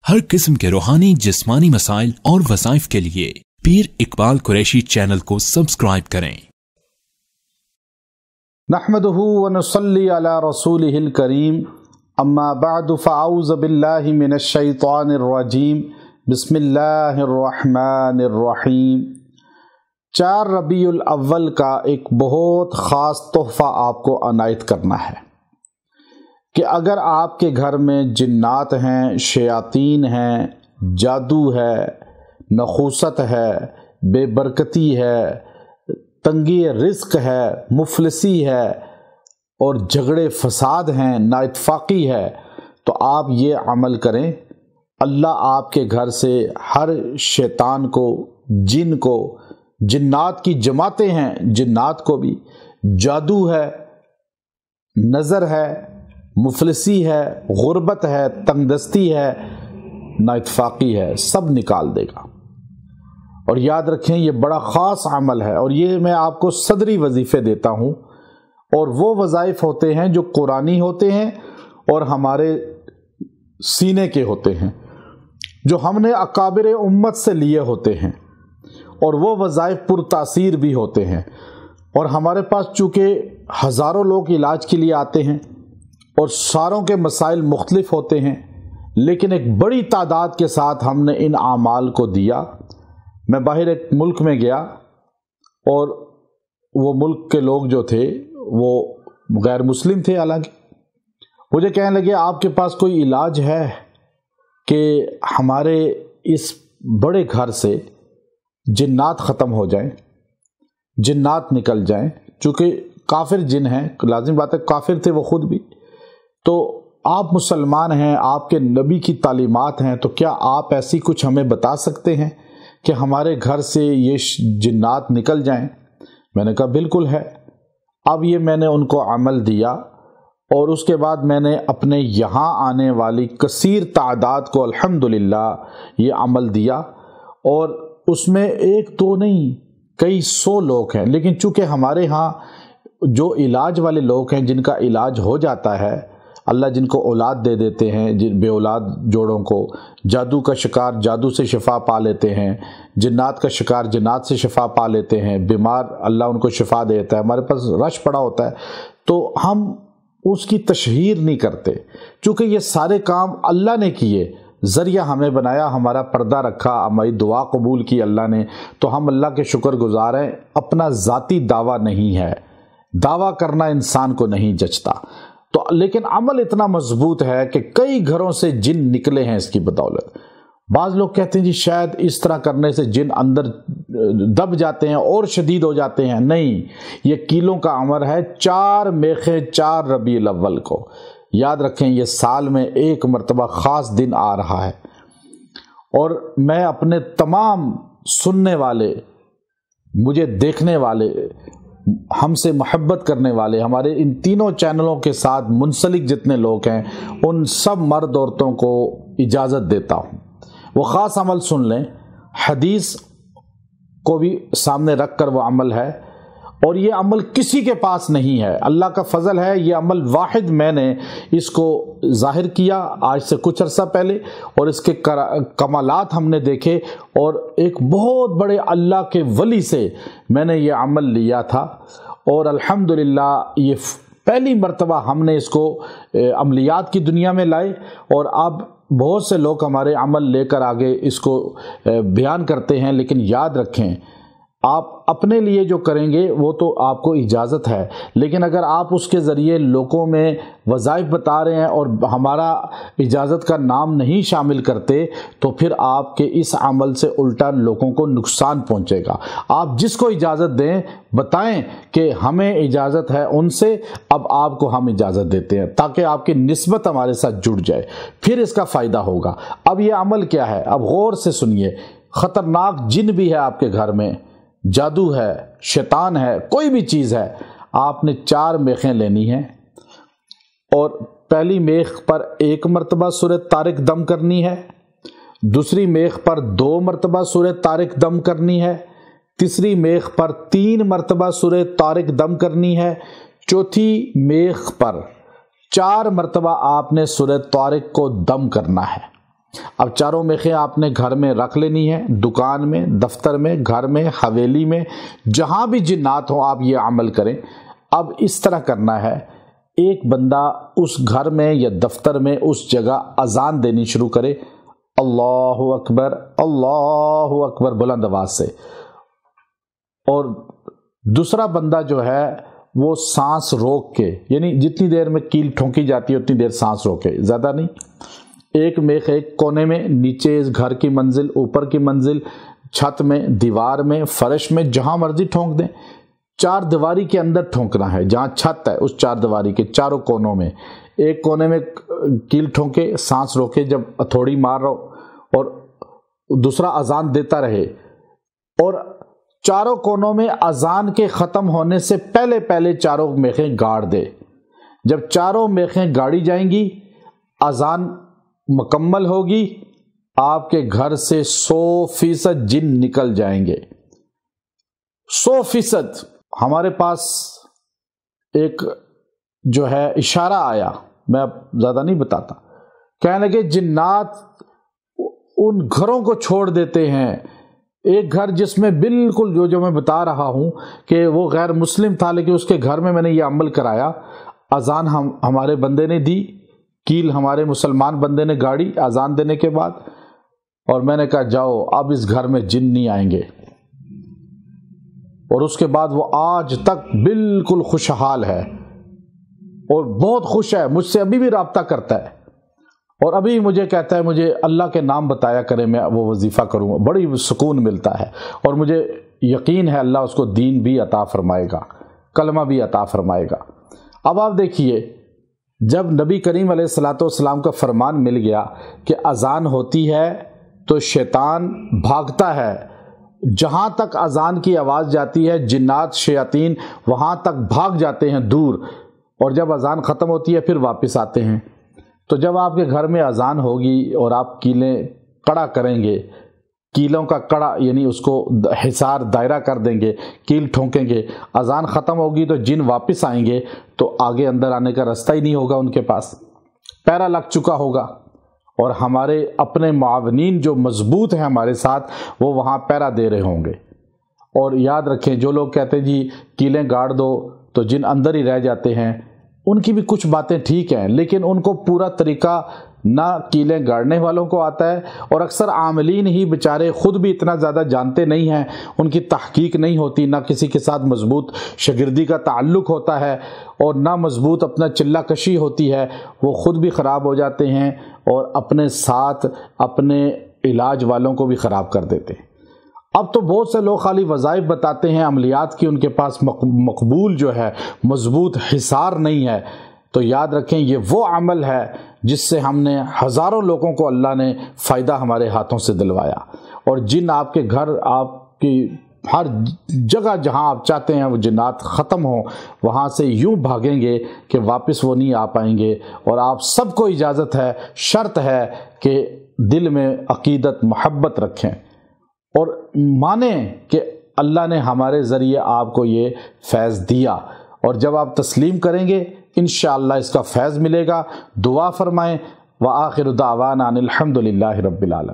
हर किस्म के रूहानी जिस्मानी मसाइल और वज़ाइफ के लिए पीर इकबाल कुरैशी चैनल को सब्सक्राइब करें। नहमदुहु व नुसल्ली अला रसूलिहिल करीम, अम्मा बअदु फ़अऊज़ु बिल्लाहि मिनश शैतानिर रजीम, बिस्मिल्लाहिर रहमानिर रहीम। 4 रबीउल अव्वल का एक बहुत ख़ास तोहफ़ा आपको अनायत करना है कि अगर आपके घर में जिन्नात हैं, शयातीन हैं, जादू है, नखूसत है, बेबरकती है, तंगी रिज़्क़ है, मुफलिसी है और झगड़े फसाद हैं, नाइतफाक़ी है, तो आप ये अमल करें। अल्लाह आपके घर से हर शैतान को, जिन को, जिन्नात की जमातें हैं, जिन्नात को भी, जादू है, नज़र है, मुफलिसी है, गुर्बत है, तंगदस्ती है, नाइतफाक़ी है, सब निकाल देगा। और याद रखें ये बड़ा ख़ास अमल है और ये मैं आपको सदरी वजीफ़े देता हूँ और वो वज़ाइफ होते हैं जो कुरानी होते हैं और हमारे सीने के होते हैं, जो हमने अकाबिर उम्मत से लिए होते हैं, और वो वज़ाइफ पुरतासीर भी होते हैं। और हमारे पास चूँकि हज़ारों लोग इलाज के लिए आते हैं और सारों के मसाइल मुख्तलिफ होते हैं, लेकिन एक बड़ी तादाद के साथ हमने इन आमाल को दिया। मैं बाहर एक मुल्क में गया और वो मुल्क के लोग जो थे वो गैर मुस्लिम थे, हालांकि मुझे कहने लगे आपके पास कोई इलाज है कि हमारे इस बड़े घर से जिन्नात ख़त्म हो जाएं, जिन्नात निकल जाएं। चूँकि काफिर जिन हैं, लाजिम बात है काफिर थे वो ख़ुद भी, तो आप मुसलमान हैं, आपके नबी की तालीमात हैं, तो क्या आप ऐसी कुछ हमें बता सकते हैं कि हमारे घर से ये जिन्नात निकल जाएं? मैंने कहा बिल्कुल है। अब ये मैंने उनको अमल दिया और उसके बाद मैंने अपने यहाँ आने वाली कसीर तादाद को अल्हम्दुलिल्लाह ये अमल दिया, और उसमें एक दो नहीं कई 100 लोग हैं। लेकिन चूँकि हमारे यहाँ जो इलाज वाले लोग हैं, जिनका इलाज हो जाता है, अल्लाह जिनको औलाद दे देते हैं, जिन बे औलाद जोड़ों को, जादू का शिकार जादू से शिफा पा लेते हैं, जिन्नात का शिकार जिन्नात से शिफा पा लेते हैं, बीमार अल्लाह उनको शिफा देता है, हमारे पास रश पड़ा होता है, तो हम उसकी तशहीर नहीं करते। चूँकि ये सारे काम अल्लाह ने किए, ज़रिया हमें बनाया, हमारा पर्दा रखा, हमारी दुआ कबूल की अल्लाह ने, तो हम अल्लाह के शुक्रगुज़ार हैं। अपना ज़ाती दावा नहीं है, दावा करना इंसान को नहीं जचता। तो लेकिन अमल इतना मजबूत है कि कई घरों से जिन निकले हैं इसकी बदौलत। बाज़ लोग कहते हैं जी शायद इस तरह करने से जिन अंदर दब जाते हैं और शदीद हो जाते हैं। नहीं, ये कीलों का अमर है। 4 मेखे 4 रबीउल अव्वल को याद रखें, ये साल में एक मरतबा ख़ास दिन आ रहा है। और मैं अपने तमाम सुनने वाले, मुझे देखने वाले, हमसे मोहब्बत करने वाले, हमारे इन तीनों चैनलों के साथ मुंसलिक जितने लोग हैं, उन सब मर्द औरतों को इजाज़त देता हूँ वो ख़ास अमल सुन लें। हदीस को भी सामने रख कर वो अमल है, और ये अमल किसी के पास नहीं है, अल्लाह का फ़ज़ल है। ये अमल वाहिद मैंने इसको ज़ाहिर किया आज से कुछ अरसा पहले, और इसके कमालात हमने देखे, और एक बहुत बड़े अल्लाह के वली से मैंने ये अमल लिया था, और अल्हम्दुलिल्लाह ये पहली मरतबा हमने इसको अमलियात की दुनिया में लाए, और अब बहुत से लोग हमारे अमल लेकर आगे इसको बयान करते हैं। लेकिन याद रखें, आप अपने लिए जो करेंगे वो तो आपको इजाज़त है, लेकिन अगर आप उसके ज़रिए लोगों में वज़ाइफ बता रहे हैं और हमारा इजाज़त का नाम नहीं शामिल करते, तो फिर आपके इस अमल से उल्टा लोगों को नुकसान पहुंचेगा। आप जिसको इजाज़त दें, बताएं कि हमें इजाज़त है उनसे, अब आपको हम इजाज़त देते हैं, ताकि आपकी निस्बत हमारे साथ जुड़ जाए, फिर इसका फ़ायदा होगा। अब ये अमल क्या है, अब गौर से सुनिए। ख़तरनाक जिन भी है आपके घर में, जादू है, शैतान है, कोई भी चीज़ है, आपने 4 मेखें लेनी हैं, और पहली मेख पर 1 मरतबा सूरह तारिक दम करनी है, दूसरी मेख पर 2 मरतबा सूरह तारिक दम करनी है, तीसरी मेख पर 3 मरतबा सूरह तारिक दम करनी है, चौथी मेख पर 4 मरतबा आपने सूरह तारिक को दम करना है। اب چاروں میخیں آپ نے گھر میں رکھ لینی ہے، دکان میں، دفتر میں، گھر میں، حویلی میں، جہاں بھی جنات ہوں آپ یہ عمل کریں۔ اب اس طرح کرنا ہے، ایک بندہ اس گھر میں یا دفتر میں اس جگہ اذان دینی شروع کرے، اللہ اکبر بلند آواز سے، اور دوسرا بندہ جو ہے وہ سانس روک کے، یعنی جتنی دیر میں کیل ٹھونکی جاتی ہے اتنی دیر سانس روکے، زیادہ نہیں۔ ایک میخ ایک کونے میں، نیچے اس گھر کی منزل، اوپر کی منزل، چھت میں، دیوار میں، فرش میں، جہاں مرضی ٹھونک دیں۔ چار دیواری کے اندر ٹھونکنا ہے، جہاں چھت ہے اس چار دیواری کے چاروں کونوں میں۔ ایک کونے میں کیل ٹھونکے، سانس روکے جب ہتھوڑی مار رہو، اور دوسرا اذان دیتا رہے، اور چاروں کونوں میں اذان کے ختم ہونے سے پہلے پہلے چاروں میخیں گاڑ دے۔ جب چاروں میخیں گاڑی جائیں گی، اذان مکمل ہوگی، آپ کے گھر سے 100% جن نکل جائیں گے، 100%۔ ہمارے پاس ایک جو ہے اشارہ آیا، میں اب زیادہ نہیں بتاتا، کہنے لگے جنات ان گھروں کو چھوڑ دیتے ہیں۔ ایک گھر جس میں بالکل جو میں بتا رہا ہوں کہ وہ غیر مسلم تھا، لیکن اس کے گھر میں نے یہ عمل کرایا، اذان ہمارے بندے نے دی، کیل ہمارے مسلمان بندے نے گاڑی اذان دینے کے بعد، اور میں نے کہا جاؤ اب اس گھر میں جن نہیں آئیں گے، اور اس کے بعد وہ آج تک بالکل خوشحال ہے اور بہت خوش ہے، مجھ سے ابھی بھی رابطہ کرتا ہے، اور ابھی مجھے کہتا ہے مجھے اللہ کے نام بتایا کرے، میں وہ وظیفہ کروں گا، بڑی سکون ملتا ہے، اور مجھے یقین ہے اللہ اس کو دین بھی عطا فرمائے گا، کلمہ بھی عطا فرمائے گا۔ اب آپ دیکھیے، جب نبی کریم علیہ الصلوۃ والسلام کا فرمان مل گیا کہ اذان ہوتی ہے تو شیطان بھاگتا ہے، جہاں تک اذان کی آواز جاتی ہے جنات شیاطین وہاں تک بھاگ جاتے ہیں دور، اور جب اذان ختم ہوتی ہے پھر واپس آتے ہیں۔ تو جب آپ کے گھر میں اذان ہوگی اور آپ کیلیں کڑا کریں گے، کیلوں کا کڑا یعنی اس کو حصار دائرہ کر دیں گے، کیل ٹھونکیں گے، اذان ختم ہوگی تو جن واپس آئیں گے، تو آگے اندر آنے کا رستہ ہی نہیں ہوگا، ان کے پاس پیرا لگ چکا ہوگا، اور ہمارے اپنے معاونین جو مضبوط ہیں ہمارے ساتھ وہ وہاں پیرا دے رہے ہوں گے۔ اور یاد رکھیں، جو لوگ کہتے ہیں جی کیلیں گاڑ دو تو جن اندر ہی رہ جاتے ہیں، ان کی بھی کچھ باتیں ٹھیک ہیں، لیکن ان کو پورا طریقہ نہ کیلیں گاڑنے والوں کو آتا ہے، اور اکثر عاملین ہی بیچارے خود بھی اتنا زیادہ جانتے نہیں ہیں، ان کی تحقیق نہیں ہوتی، نہ کسی کے ساتھ مضبوط شاگردی کا تعلق ہوتا ہے، اور نہ مضبوط اپنا چلہ کشی ہوتی ہے، وہ خود بھی خراب ہو جاتے ہیں اور اپنے ساتھ اپنے علاج والوں کو بھی خراب کر دیتے ہیں۔ اب تو بہت سے لوگ خالی وظائف بتاتے ہیں، عملیات کی ان کے پاس مقبول جو ہے مضبوط حصار نہیں ہے۔ تو یاد رکھیں، یہ وہ عمل ہے جس سے ہم نے ہزاروں لوگوں کو اللہ نے فائدہ ہمارے ہاتھوں سے دلوایا، اور جن آپ کے گھر، آپ کی ہر جگہ جہاں آپ چاہتے ہیں وہ جنات ختم ہوں، وہاں سے یوں بھاگیں گے کہ واپس وہ نہیں آ پائیں گے۔ اور آپ سب کو اجازت ہے، شرط ہے کہ دل میں عقیدت محبت رکھیں اور مانیں کہ اللہ نے ہمارے ذریعے آپ کو یہ فیض دیا، اور جب آپ تسلیم کریں گے انشاءاللہ اس کا فیض ملے گا۔ دعا فرمائیں۔ وآخر دعوانا ان الحمد للہ رب العالمین۔